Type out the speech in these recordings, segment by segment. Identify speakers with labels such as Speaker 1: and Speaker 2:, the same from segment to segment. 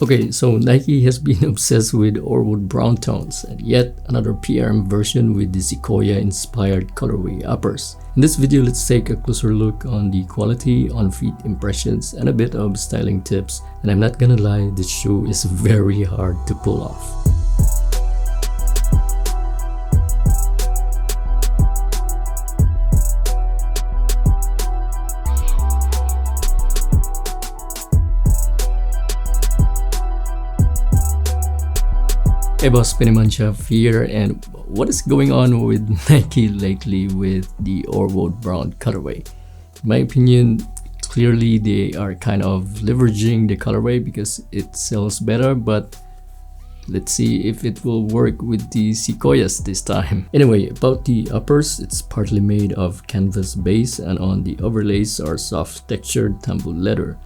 Speaker 1: Okay, so Nike has been obsessed with Orewood brown tones and yet another PRM version with the Sequoia inspired colorway uppers. In this video, let's take a closer look on the quality, on-feet impressions, and a bit of styling tips. And I'm not gonna lie, this shoe is very hard to pull off. Hey boss, Pinimanchaf here, and what is going on with Nike lately with the Orewood brown colorway? In my opinion, clearly they are kind of leveraging the colorway because it sells better, but let's see if it will work with the Sequoias this time. Anyway, about the uppers, it's partly made of canvas base and on the overlays are soft textured tumbled leather.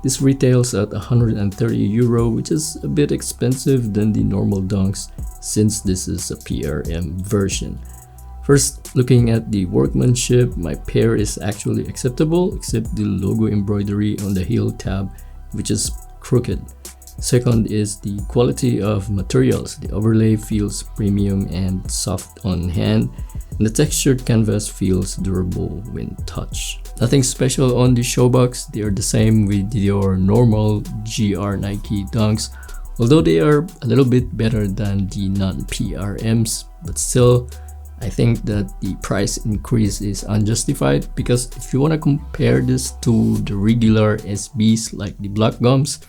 Speaker 1: This retails at €130, which is a bit expensive than the normal dunks since this is a PRM version. First, looking at the workmanship, my pair is actually acceptable except the logo embroidery on the heel tab, which is crooked. Second is the quality of materials. The overlay feels premium and soft on hand, and the textured canvas feels durable when touched. Nothing special on the show box. They are the same with your normal GR Nike dunks, although they are a little bit better than the non-PRMs, but still I think that the price increase is unjustified because if you want to compare this to the regular SBs like the black gums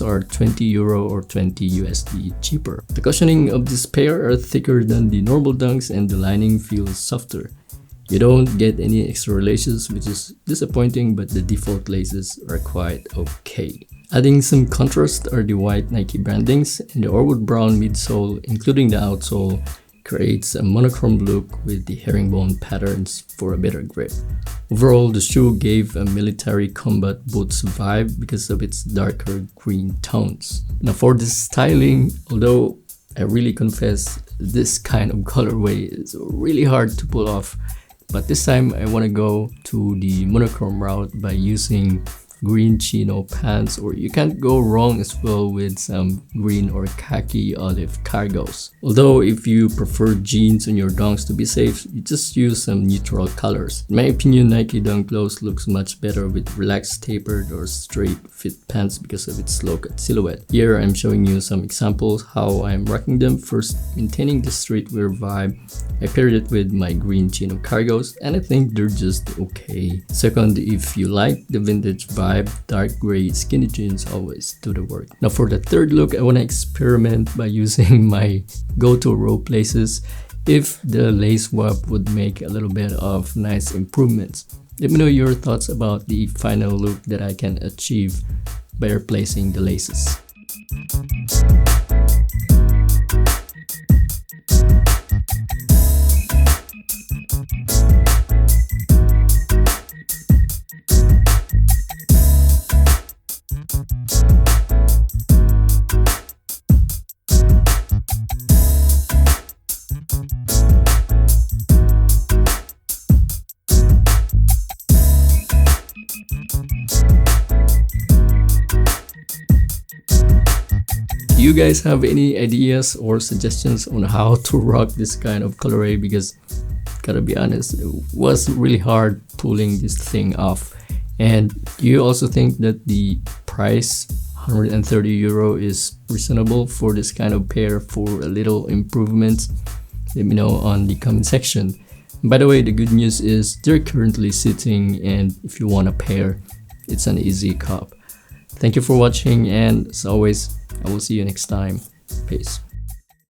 Speaker 1: are €20 or 20 USD cheaper. The cushioning of this pair are thicker than the normal dunks and the lining feels softer. You don't get any extra laces, which is disappointing, but the default laces are quite okay. Adding some contrast are the white Nike brandings, and the Orewood brown midsole, including the outsole, creates a monochrome look with the herringbone patterns for a better grip. Overall, the shoe gave a military combat boots vibe because of its darker green tones. Now for the styling, although I really confess this kind of colorway is really hard to pull off, but this time I want to go to the monochrome route by using green chino pants, or you can't go wrong as well with some green or khaki olive cargos. Although if you prefer jeans on your dunks to be safe, you just use some neutral colors. In my opinion, Nike Dunk Clothes looks much better with relaxed tapered or straight fit pants because of its low-cut silhouette. Here I'm showing you some examples how I'm rocking them. First, maintaining the streetwear vibe, I paired it with my green chino cargos and I think they're just okay. Second, if you like the vintage vibe, dark gray skinny jeans always do the work. Now for the third look, I want to experiment by using my go-to row places. If the lace swap would make a little bit of nice improvements. Let me know your thoughts about the final look that I can achieve by replacing the laces. Do you guys have any ideas or suggestions on how to rock this kind of colorway? Because gotta be honest, it was really hard pulling this thing off. And do you also think that the price €130 is reasonable for this kind of pair for a little improvements? Let me know on the comment section. And by the way, the good news is they're currently sitting, and if you want a pair, it's an easy cop. Thank you for watching, and as always, I will see you next time. Peace.